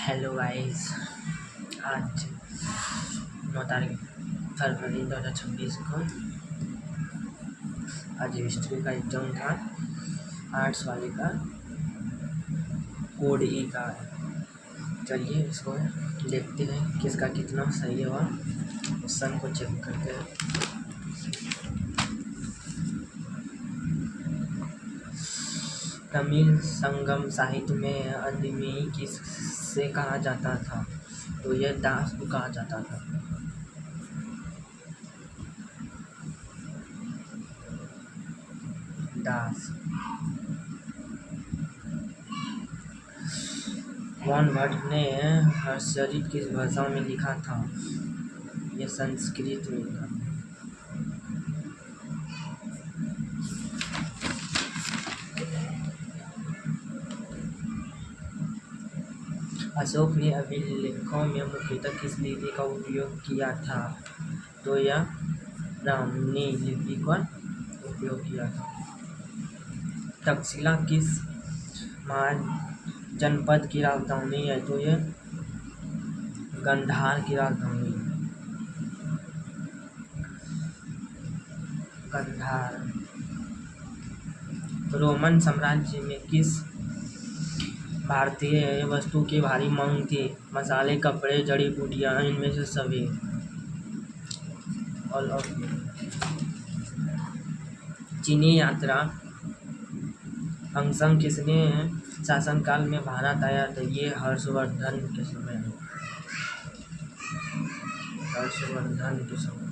Hello guys. आज 9 तारीख फरवरी 2026 को आज हिस्ट्री का एग्जाम था। आर्ट्स वाले का कोड ई का है। चलिए इसको देखते हैं किसका कितना सही हुआ। क्वेश्चन को चेक करते हैं। तमिल संगम साहित्य में अदमी किससे कहा जाता था? तो यह दास को कहा जाता था। दास। वॉन भट्ट ने हर्षचरित किस भाषा में लिखा था? यह संस्कृत में था। अशोक ने अभिलेखों में मुख्यतः किस लिपि का उपयोग किया था? तो यह ब्राह्मी लिपि का उपयोग किया था। तक्षशिला किस महाजनपद की राजधानी है? तो यह गांधार की राजधानी है। गांधार। रोमन साम्राज्य में किस भारतीय वस्तु की भारी मांग थी? मसाले, कपड़े, जड़ी बूटियां, इनमें से सभी। All of. चीनी यात्रा अंगसंग किसने शासनकाल में भारत आया था? ये हर्षवर्धन के समय। हर्षवर्धन के समय।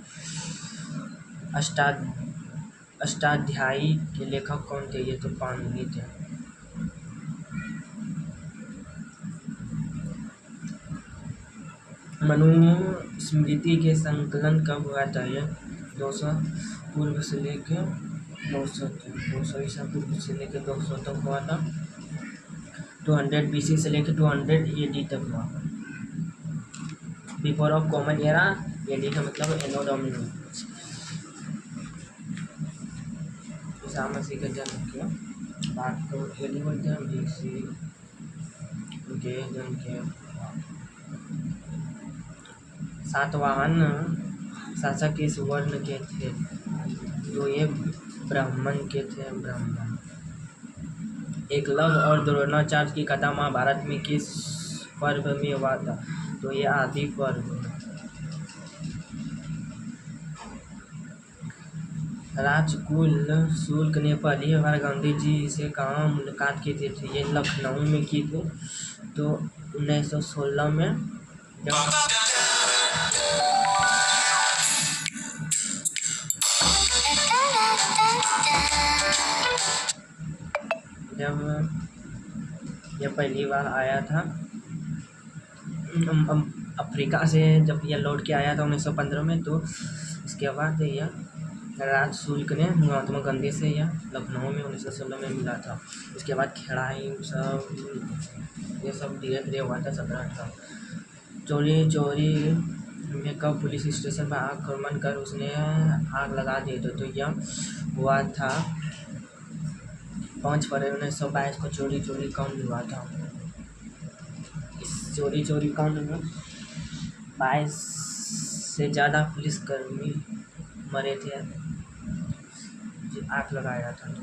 अष्टाध्यायी के लेखक कौन थे? ये तो पाणिनि थे। मनुस्मृति के संकलन कब हुआ था? ये 200 पूर्व से लेकर 200 ईसा पूर्व से लेकर 200 तक हुआ था। 200 BC से लेकर 200 AD तक हुआ। Before of common era. AD का मतलब एनो डोमिनो। ईसा मसीह का जन्म किया बात को AD बोलते हैं। BC के जन्म किया। सातवाहन शासक किस वर्ण के थे? तो ये ब्राह्मण के थे। ब्राह्मण। एकलव्य और द्रोणाचार्य की कथा महाभारत में किस पर्व में हुआ था? तो ये आदि पर्व। राजकुल शुल्क ने पहली बार गांधी जी से कहाँ मुलाकात की थी? ये लखनऊ में की थी। तो 1916 में जब यह पहली बार आया था अफ्रीका से, जब यह लौट के आया था 1915 में। तो इसके बाद यह राजशुल्क ने महात्मा गांधी से यह लखनऊ में 1916 में मिला था। उसके बाद खेड़ाई सब ये सब धीरे धीरे हुआ था। 17-18 चोरी में कब पुलिस स्टेशन पर आक्रमण कर उसने आग लगा दी? तो यह हुआ था 5 फरवरी 1922 को। चोरी कांड हुआ था। इस चोरी कांड में 22 से ज़्यादा पुलिसकर्मी मरे थे। आग लगाया था।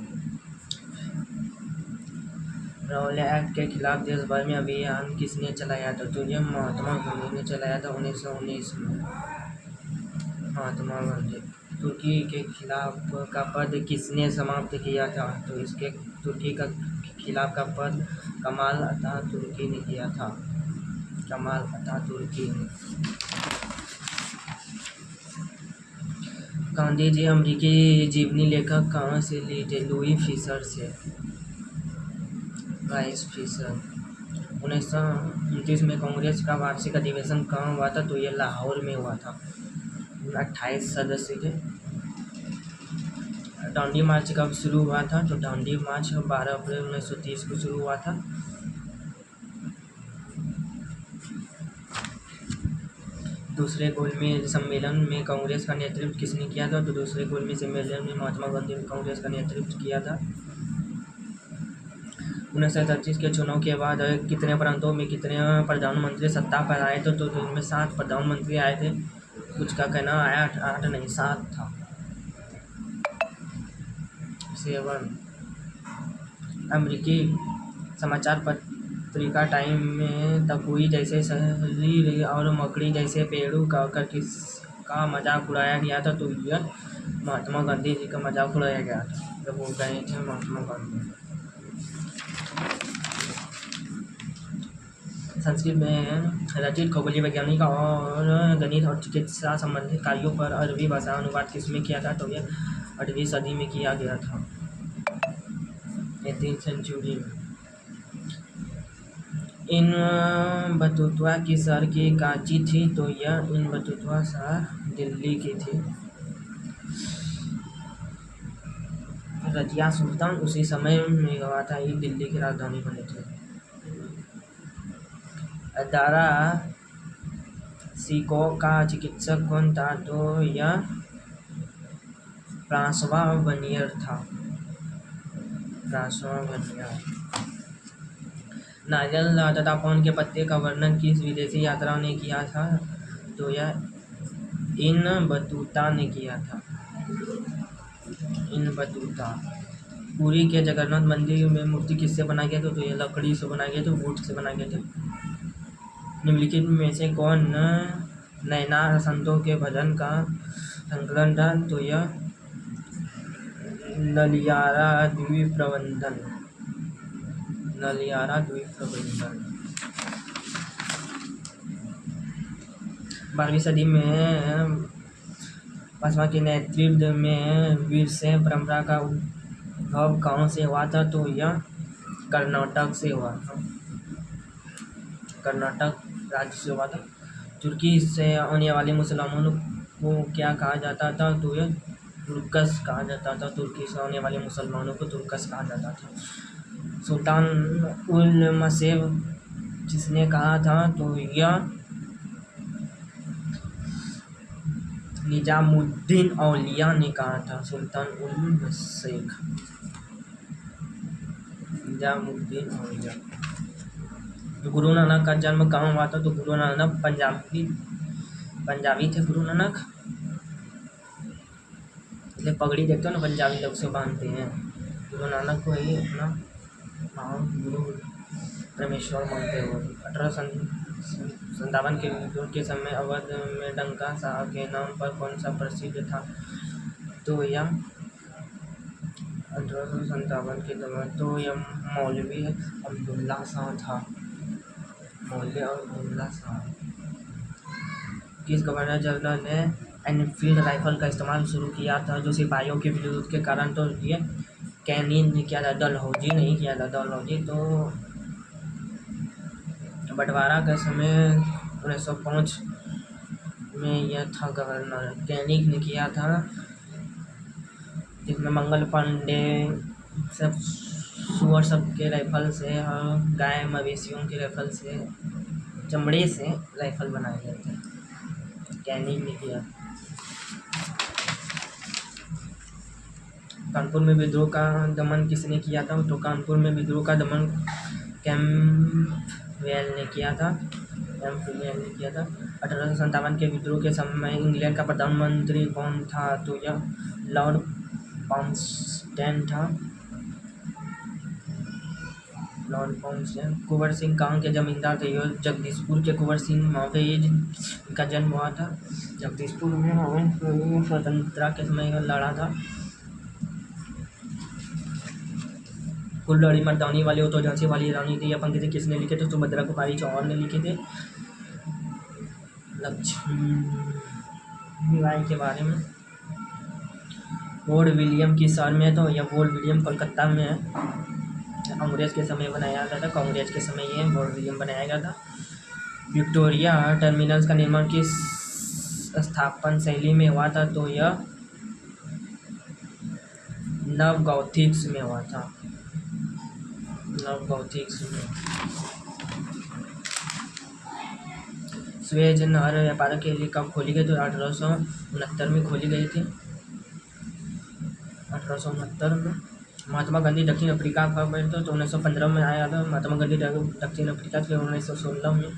रौले एक्ट के खिलाफ देश भर में अभियान किसने चलाया था? तो यह महात्मा गांधी ने चलाया था 1919 में। महात्मा गांधी। तुर्की के खिलाफ का पद किसने समाप्त किया था? तो इसके तुर्की का खिलाफ का पद कमाल अतातुर्की ने किया था। कमाल अतातुर्की ने। गांधी जी अमेरिकी जीवनी लेखक कहाँ से लिए थे? लुई फिशर से। राइस फिशर। 1929 में कांग्रेस का वार्षिक अधिवेशन कहाँ हुआ था? तो यह लाहौर में हुआ था। 28 सदस्य थे। दांडी मार्च कब शुरू हुआ था? तो दांडी मार्च 12 अप्रैल 1930 को शुरू हुआ था। दूसरे गोलमेज सम्मेलन में कांग्रेस का नेतृत्व किसने किया था? तो दूसरे गोलमेज सम्मेलन में महात्मा गांधी ने कांग्रेस का नेतृत्व किया था। 1937 के चुनाव के बाद कितने प्रांतों में कितने प्रधानमंत्री सत्ता पर आए थे, तो इनमें 7 प्रधानमंत्री आए थे। कुछ का कहना आया 8 नहीं 7 था। 7 अमेरिकी समाचार पत्रिका टाइम में तकुई जैसे शरीर और मकड़ी जैसे पेड़ों का किसका मजाक उड़ाया गया था, तो यह महात्मा गांधी जी का मजाक उड़ाया गया था जब वो गए थे महात्मा गांधी। संस्कृत में रचित खगोलीय वैज्ञानिक और गणित और चिकित्सा संबंधित कार्यों पर अरबी भाषा अनुवाद किसमें किया था, तो यह 8वीं सदी में किया गया था, 18th सेंचुरी में। इन बतुतवा की शहर की काची थी, तो यह इन बतुतवा शहर दिल्ली की थी। रजिया सुल्तान उसी समय में गवा था, ये दिल्ली की राजधानी बने थे। दारा सिको का चिकित्सक कौन था, तो यह फ्रांसवा बर्नियर था, फ्रांसवा बर्नियर। नारियल तथा पान के पत्ते का वर्णन किस विदेशी यात्रा ने किया था, तो यह इन बतूता ने किया था, इन बतूता। पुरी के जगन्नाथ मंदिर में मूर्ति किससे बनाई गई थी, तो यह लकड़ी से बनाई गई थी, वुड से बनाई गई थी। निम्नलिखित में से कौन नैना संतों के भजन का संकलन था, तो यह नलियारा द्वीप प्रबंधन, नलियारा द्वीप प्रबंधन। 12वीं सदी में बसवा के नेतृत्व में वीरशैव परंपरा का उद्भव कहाँ से हुआ था, तो यह कर्नाटक से हुआ था, कर्नाटक राज्य से हुआ था। तुर्की से आने वाले मुसलमानों को क्या कहा जाता था, तो यह तुर्कस कहा जाता था, तुर्की से आने वाले मुसलमानों को तुर्कस कहा जाता था। सुल्तान उल मसीह जिसने कहा था, तो यह निजामुद्दीन औलिया ने कहा था, सुल्तान उल मसीह, निजामुद्दीन औलिया। गुरु नानक का जन्म कहाँ हुआ था, तो गुरु नानक पंजाबी थे गुरु नानक। इसलिए पगड़ी देखते हो ना, पंजाबी लोग से बांधते हैं। गुरु नानक को ही अपना गुरु परमेश्वर मानते हुए 1857 के विद्रोह के समय अवध में डंका साहब के नाम पर कौन सा प्रसिद्ध था, तो यह 1857 के दौरान तो यह मौलवी अब्दुल्ला शाह था, मौलवी अब्दुल्ला शाह। किस गवर्नर जनरल ने एनफील्ड राइफल का इस्तेमाल शुरू किया था, जो सिपाहियों के विरोध के कारण, तो ये कैनिन ने किया था, डलहौजी नहीं किया था, डलहौजी तो बंटवारा के समय 1905 में यह था गवर्नर, कैनिंग ने किया था, जिसमें मंगल पांडे सब सुअर सब के राइफल से और गाय मवेशियों के राइफल से चमड़े से राइफल बनाए गए थे, कैनिंग ने किया। कानपुर में विद्रोह का दमन किसने किया था, तो कानपुर में विद्रोह का दमन कैंपबेल ने किया था, कैंपबेल ने किया था। 1857 के विद्रोह के समय इंग्लैंड का प्रधानमंत्री कौन था, तो यह लॉर्ड पाउंस्टन था, लॉर्ड पाउंस्टन। कुंवर सिंह कहाँ के जमींदार थे, यह जगदीशपुर के कुंवर सिंह महावीर इनका जन्म हुआ था जगदीशपुर में, स्वतंत्रता के समय लड़ा था। कुल्लड़ी मर्दानी वाली हो तो झांसी वाली रानी थी, यह पंक्ति किसने लिखे थे, सुभद्रा कुमारी चौहान ने लिखे थे, लक्ष्मी बाई के बारे में। फोर्ट विलियम किस शहर में है, तो यह फोर्ट विलियम कलकत्ता में है, अंग्रेज के समय बनाया गया था, कांग्रेस के समय ये फोर्ट विलियम बनाया गया था। विक्टोरिया टर्मिनस का निर्माण किस स्थापन शैली में हुआ था, तो यह नव गॉथिक्स में हुआ था, नव गॉथिक्स में। स्वेज नहर व्यापार के लिए कब खोली गई, तो 1869 में खोली गई थी, 1869 में। महात्मा गांधी दक्षिण अफ्रीका का गए थे, तो 1915 में आया था महात्मा गांधी दक्षिण अफ्रीका। फिर 1916 में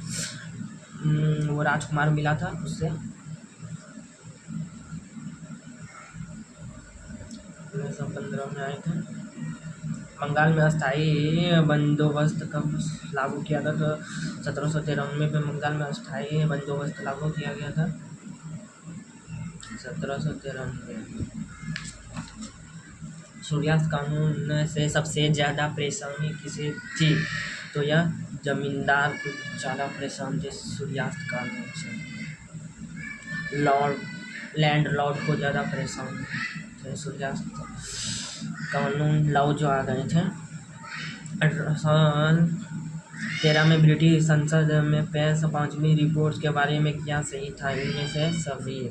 वो राजकुमार मिला था उससे। 1915 में आए थे। बंगाल में अस्थायी बंदोबस्त कब लागू किया था? तो 1793 में बंगाल में अस्थायी बंदोबस्त लागू किया गया था, 1793। सूर्यास्त कानून से सबसे ज़्यादा परेशानी किसे थी? तो यह जमींदार को ज़्यादा परेशान थे सूर्यास्त कानून से। लैंडलॉर्ड को ज़्यादा परेशान थे सूर्यास्त कानून लाओ जो आ गए थे। 1813 में ब्रिटिश संसद में पेश 5वीं रिपोर्ट के बारे में क्या सही था? इनमें से सभी।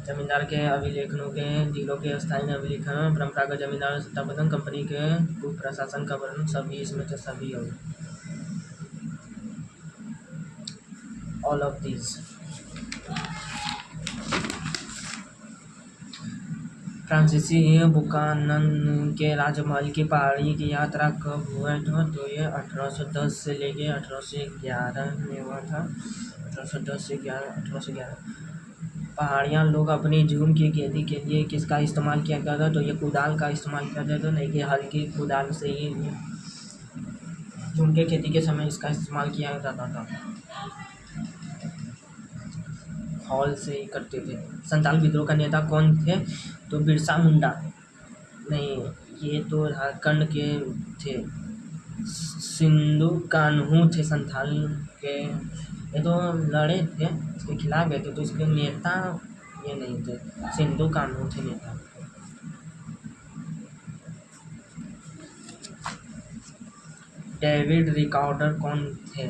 जमींदार के अभिलेखनों के जिलों के स्थायी अभिलेखन, परंपरागत जमींदार सत्ता प्रबंधन, कंपनी के कुप्रशासन का वर्णन, सभी इसमें से सभी हो। All of these. फ्रांसीसी बुकानन के राजमहल की पहाड़ी की यात्रा कब हुआ था? तो ये 1810 से लेके 1811 में हुआ था। 1810 से 1811। पहाड़ियाँ लोग अपनी जून की खेती के लिए किसका इस्तेमाल किया करता था? तो ये कुदाल का इस्तेमाल किया जाता था, नहीं कि हल की कुदाल से ही जून के खेती के समय इसका इस्तेमाल किया जाता था, हॉल से ही करते थे। संथाल विद्रोह का नेता कौन थे? तो बिरसा मुंडा। नहीं, ये तो झारखंड के थे। सिंधु कान्हू थे संथाल के। ये तो लड़े थे, इसके खिलाफ गए थे, तो इसके नेता ये नहीं थे, सिंधु कान्हू थे नेता। डेविड रिकार्डर कौन थे?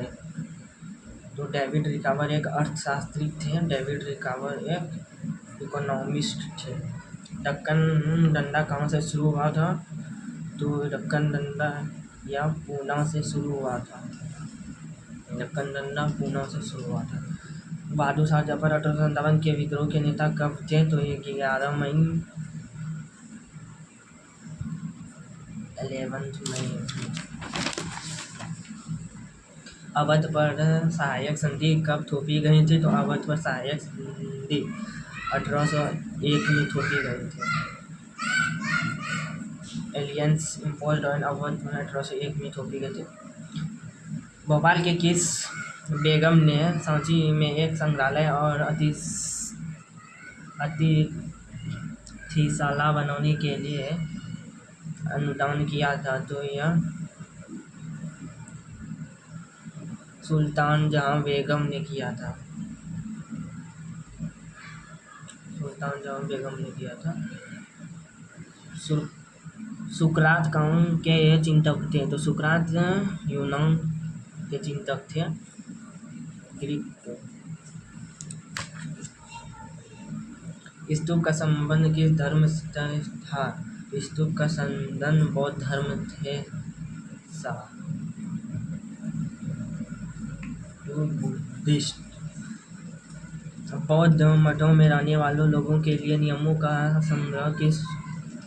तो डेविड रिकार्डर एक अर्थशास्त्री थे। डेविड रिकार्डर एक इकोनॉमिस्ट थे। दक्कन डंडा कहाँ से शुरू हुआ था? तो दक्कन डंडा या पूना से शुरू हुआ था। दक्कन डंडा पूना से शुरू हुआ था। बहादुर शाह जफर 1857 के विद्रोह के नेता कब थे? तो ये 11 मई 11 मई। अवध पर सहायक संधि कब थोपी गई थी? तो अवध पर सहायक संधि 1801 में थोपी गई थी। एलियंस इम्पोज्ड ऑन अवध में 1801 में थोपी गई थी। भोपाल के किस बेगम ने सांची में एक संग्रहालय और अतिथिशाला बनाने के लिए अनुदान किया था? तो यह सुल्तान जहां बेगम ने किया था। सुल्तान जहां बेगम ने किया था। सुकरात कौन के चिंतक थे? तो सुकरात यूनान के चिंतक थे, ग्रीक। स्तूप का संबंध किस धर्म से था? स्तूप का संबंध बौद्ध धर्म थे सा। बुद्धिस्ट। बौद्ध मठों में रहने वालों लोगों के लिए नियमों का संग्रह किस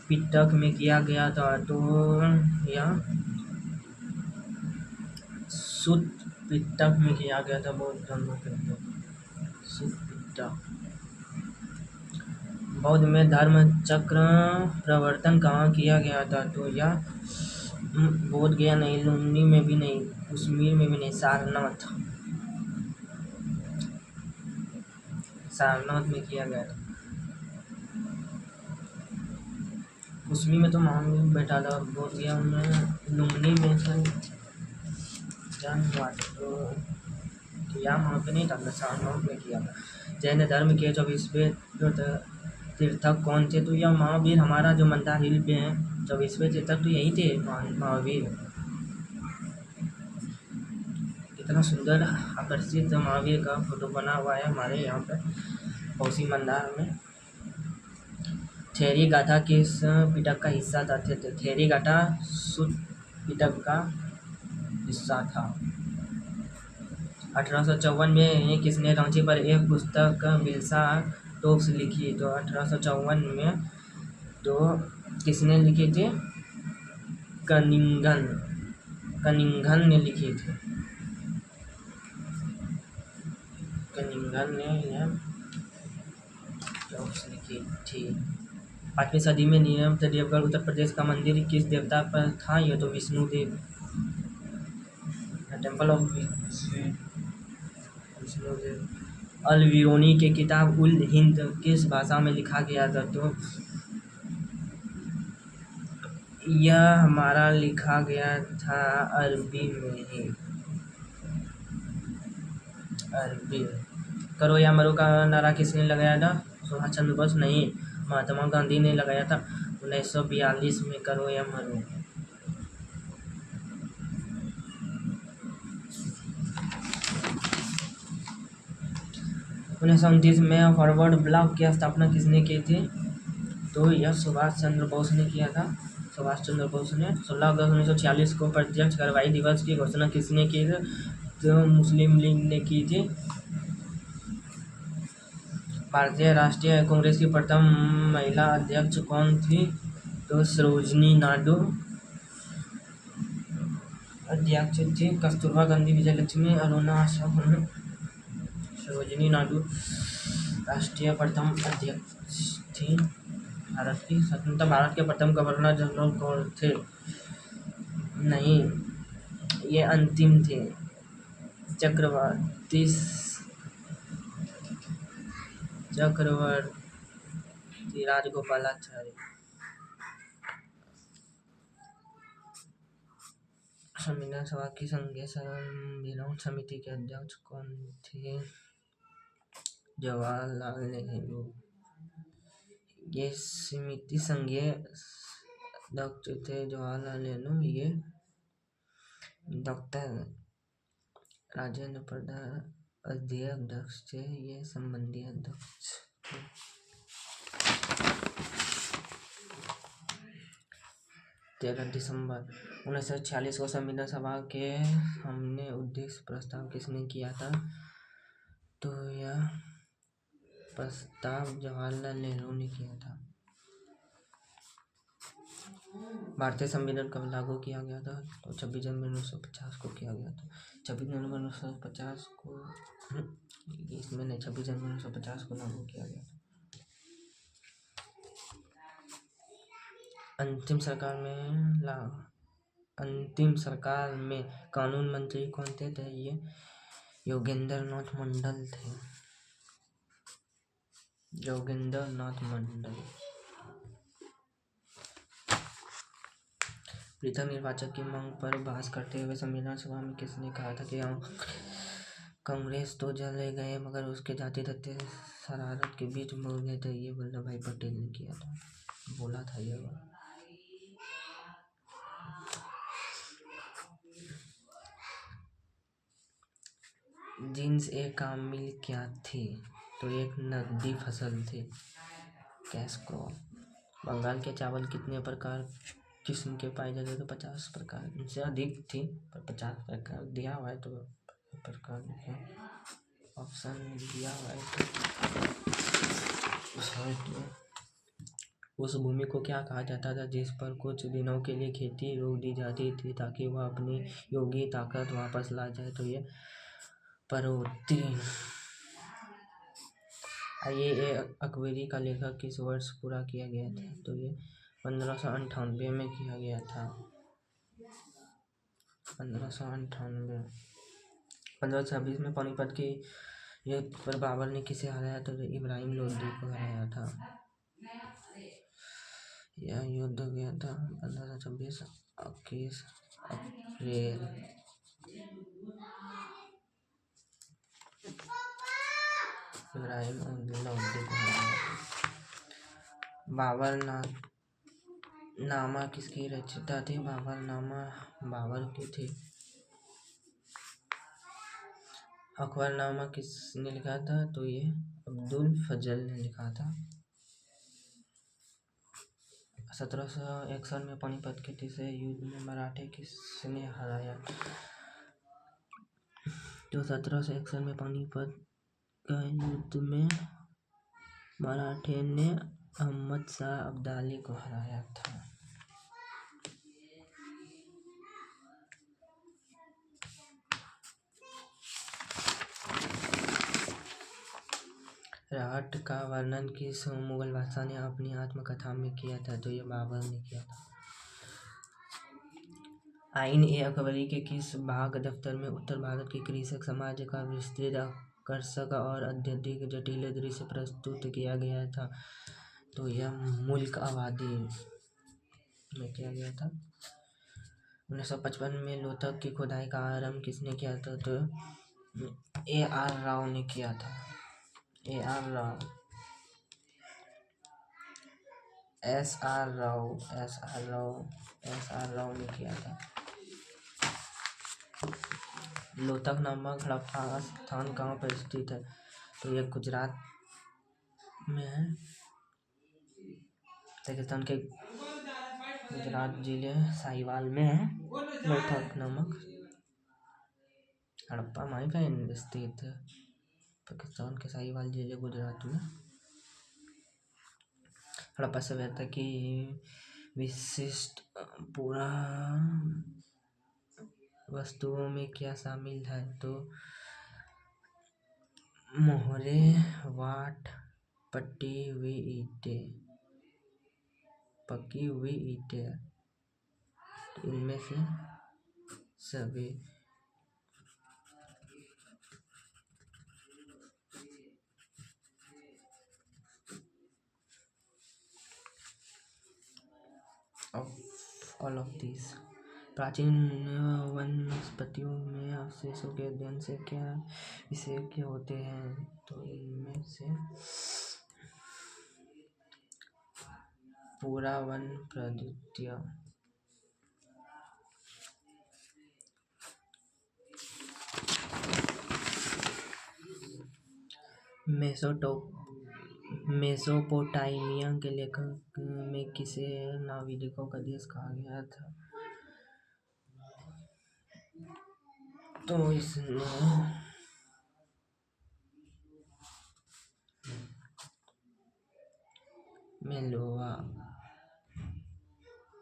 पिटक में किया गया था? तो यह सुत पिटक में किया गया था। बौद्ध धर्म के लिए सुत पिटक। बौद्ध में धर्म चक्र प्रवर्तन कहाँ किया गया था? तो यह बोध गया नहीं, लुम्बिनी में भी नहीं, कश्मीर में भी नहीं, सारनाथ में किया गया था। कश्मीर में तो महावीर बैठा था, बोध गया उन्होंने लुम्बिनी में था जन्म हुआ था, तो किया वहाँ पे नहीं था, सारनाथ में किया था। जैन धर्म के 24वें तीर्थक कौन थे? तो यह महावीर। हमारा जो मंदार हिल पे है 24वें तीर्थक तो यही थे, महावीर। कितना सुंदर आकर्षित महावीर का फोटो बना हुआ है हमारे यहाँ पे पौसी मंदार में। थेरी गाथा किस पिटक का हिस्सा था? थेरी गाथा सुत पिटक का हिस्सा था। 1854 में किसने रांची पर एक पुस्तक बिल्सा टोक्स लिखी? तो 1854 में तो किसने लिखे थे? कनिंघन। कनिंघन ने लिखी थी। कनिंघन ने यह जोक्स लिखी थी। 5वीं सदी में नीलम देवगढ़ उत्तर प्रदेश का मंदिर किस देवता पर था? यह तो विष्णु देव। टेम्पल ऑफ विष्णु देव। अल बिरूनी के किताब उल हिंद किस भाषा में लिखा गया था? तो यह हमारा लिखा गया था अरबी में ही। अरबी। करो या मरो का नारा किसने लगाया था? सुभाष चंद्र बोस नहीं, महात्मा गांधी ने लगाया था 1942 में। करो या मरो। 1929 में फॉरवर्ड ब्लॉक की स्थापना किसने की थी? तो यह सुभाष चंद्र बोस ने किया था। सुभाष चंद्र बोस ने 16 अगस्त 1946 को प्रत्यक्ष कार्रवाई दिवस की घोषणा किसने की थी? तो मुस्लिम लीग ने की थी। भारतीय राष्ट्रीय कांग्रेस की प्रथम महिला अध्यक्ष कौन थी? तो सरोजिनी नायडू अध्यक्ष थी। कस्तूरबा गांधी, विजयलक्ष्मी, अरुणा अशोक, सरोजिनी नायडू राष्ट्रीय प्रथम अध्यक्ष थी भारत की। स्वतंत्र भारत के प्रथम गवर्नर जनरल कौन थे? नहीं, ये अंतिम थे। चक्रवर्ती राजगोपालाचारी। संविधान सभा की संघीय संविधान समिति के अध्यक्ष कौन थे? जवाहरलाल नेहरू। ये समिति संघीय अध्यक्ष थे जवाहरलाल नेहरू। ये डॉक्टर राजेंद्र प्रसाद अध्यक्ष थे। ये संबंधी अध्यक्ष थे। 13 दिसंबर 1946 को संविधान सभा के सामने उद्देश्य प्रस्ताव किसने किया था? तो यह प्रस्ताव जवाहरलाल नेहरू ने किया था। भारतीय संविधान कब लागू किया गया था? तो 26 जनवरी 1950 को किया गया था। 26 जनवरी 1950 को इसमें नहीं, 26 जनवरी 1950 को लागू किया गया था। अंतिम सरकार में कानून मंत्री कौन थे? तो ये योगेंद्र नाथ मंडल थे। योगेंद्र नाथ मंडल। पृथक निर्वाचन की मांग पर बहस करते हुए संविधान सभा में किसने कहा था कि कांग्रेस तो चले गए मगर उसके जाति तथ्य शरारत के बीच बोल गए थे? ये वल्लभ भाई पटेल ने किया था, बोला था ये बात। जींस एक कामिल क्या थी? तो एक नकदी फसल थी, कैश क्रॉप। बंगाल के चावल कितने प्रकार किस्म के पाए जाते? तो 50 प्रकार। इनसे अधिक थी पर 50 प्रकार दिया हुआ है, तो प्रकार ऑप्शन में दिया हुआ है। उस भूमि को क्या कहा जाता था जिस पर कुछ दिनों के लिए खेती रोक दी जाती थी ताकि वह अपनी योगी ताकत वापस ला जाए? तो ये परवती। ये अकबरी का लेखक किस वर्ष पूरा किया गया था? तो ये 1598 में किया गया था। 1598। 1526 में पानीपत की युद्ध पर बाबर ने किसे हराया? तो इब्राहिम लोदी को हराया था। यह युद्ध गया था 1526 21 अप्रैल। इब्राहिम लोदी को हराया था। बाबर नामा किसकी रचयिता थे? बाबर नामा बाबर की थी। अकबरनामा किसने लिखा था? तो ये अब्दुल फजल ने लिखा था। 1761 में पानीपत के तीसरे युद्ध में मराठे किसने हराया? तो 1761 में पानीपत का युद्ध में मराठे ने अहमद शाह अब्दाली को हराया था। राहत का वर्णन किस मुगल बादशाह ने अपनी आत्मकथा में किया था? तो ये बाबर ने किया था। आईन-ए-अकबरी के किस भाग दफ्तर में उत्तर भारत के कृषक समाज का विस्तृत, आकर्षक और अत्यधिक जटिल दृश्य प्रस्तुत किया गया था? तो यह मुल्क आबादी में किया गया था। 1955 में लोथक की खुदाई का आरंभ किसने किया था? तो ए.आर. राव ने किया था। ए.आर. राव, एस.आर. राव ने किया था। लोथक नामक हड़प्पा स्थान कहाँ पर स्थित है? तो यह गुजरात में है। पाकिस्तान के गुजरात जिले साहिवाल में है लोथक नामक हड़प्पा माइन में स्थित है। पाकिस्तान के साहिवाल जिले गुजरात में। हड़प्पा सभ्यता की विशिष्ट पुराण वस्तुओं में क्या शामिल है? तो मोहरे, वाट, पकी हुई ईंटें, इनमें से सभी। All of this. प्राचीन वनस्पतियों में अवशेषों के अध्ययन से क्या विशेषज्ञ होते हैं? तो इनमें से पुरावन प्रद्युतिया। मेसोपोटामिया के लेखक में किसे नाविकों का देश कहा गया था? तो इसने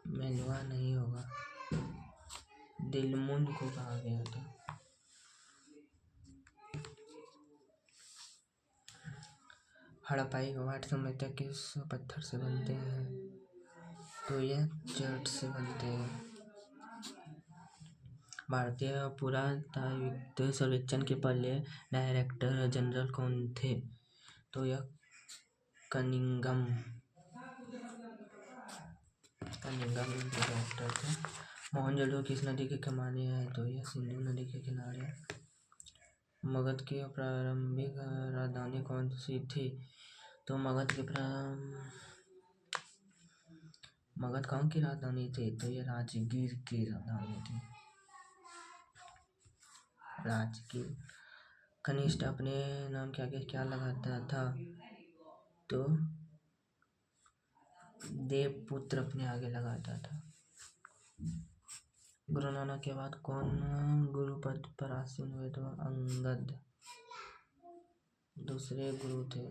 मेलवा नहीं होगा, दिलमुंड को कहा गया था। हड़प्पाई घाट सभ्यता किस पत्थर से बनते हैं? तो यह चट से बनते हैं। भारतीय पुरातात्विक सर्वेक्षण के पहले डायरेक्टर जनरल कौन थे? तो यह कनिंघम डायरेक्टर थे। मोहनजोदड़ो किस नदी के किनारे है? तो यह सिंधु नदी के किनारे है। मगध की प्रारंभिक राजधानी कौन सी थी? तो मगध कहाँ की राजधानी थी? तो यह राजगीर की राजधानी थी। राजगीर। कनिष्ठ अपने नाम के आगे क्या लगाता था? तो देवपुत्र अपने आगे लगाता था। गुरु नानक के बाद कौन गुरु पद पर आसीन हुए? तो अंगद दूसरे गुरु थे।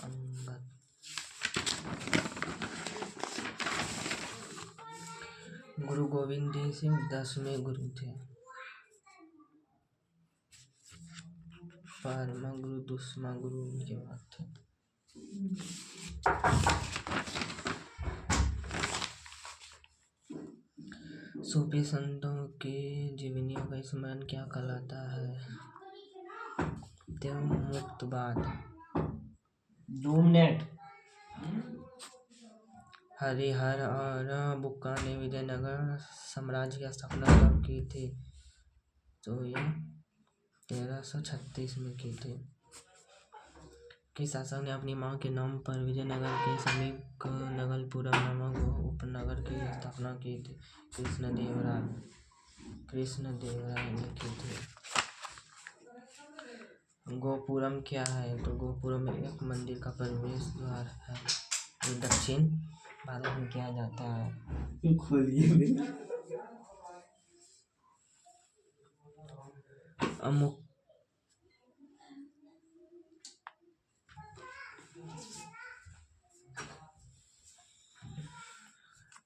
अंगद। गुरु गोविंद सिंह 10वें गुरु थे। बारहवां गुरु 10वां गुरु उनके बाद थे। सूफी संतों की जीवनियों का स्मरण क्या कहलाता है? मुक्तबाद। 2 मिनट। हरिहर और बुक्का ने विजयनगर साम्राज्य की स्थापना कब की थी? तो यह 1336 में की थी। किस शासक ने अपनी मां के नाम पर विजयनगर के समीप नगलपुरम नामक उपनगर की स्थापना की थी? कृष्णदेवराय ने की थी। गोपुरम क्या है? तो गोपुरम एक मंदिर का प्रवेश द्वार है जो दक्षिण भारत में किया जाता है। खोलिए।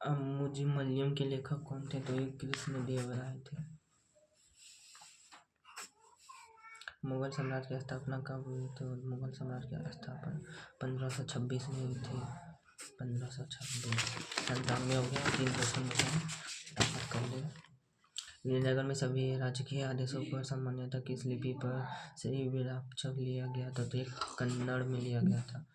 मुझे मलयालम के लेखक कौन थे? तो ये कृष्णदेव राय थे। मुगल साम्राज्य की स्थापना कब हुई? तो मुगल साम्राज्य की स्थापना 1526 में हुई थी। 1526 97 हो गया। 3 क्वेश्चन बचे फटाफट कर ले। विजयनगर में सभी राजकीय आदेशों पर सामान्यतः किस लिपि पर से विरापचक लिया गया था? तो एक कन्नड़ में लिया गया था।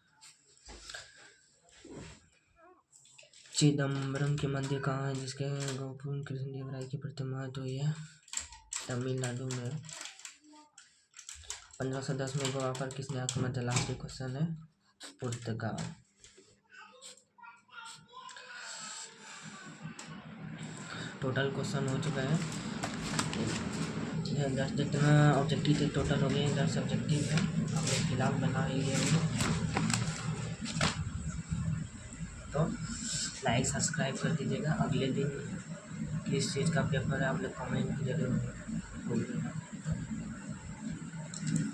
चिदम्बरम के मंदिर कहाँ है जिसके गोपुर कृष्णदेव राय की प्रतिमा है? तो ये तमिलनाडु में। 1510 में गोवा पर किसने आक्रमण किया? लास्ट क्वेश्चन है। पुर्तगाल। टोटल क्वेश्चन हो चुका है 10। जितना ऑब्जेक्टिव थे टोटल हो गए 10 ऑब्जेक्टिव है। अब फिलहाल बना ही लिए तो लाइक सब्सक्राइब कर दीजिएगा। अगले दिन किस चीज़ का पेपर है आप लोग कमेंट जरूर बोलिएगा।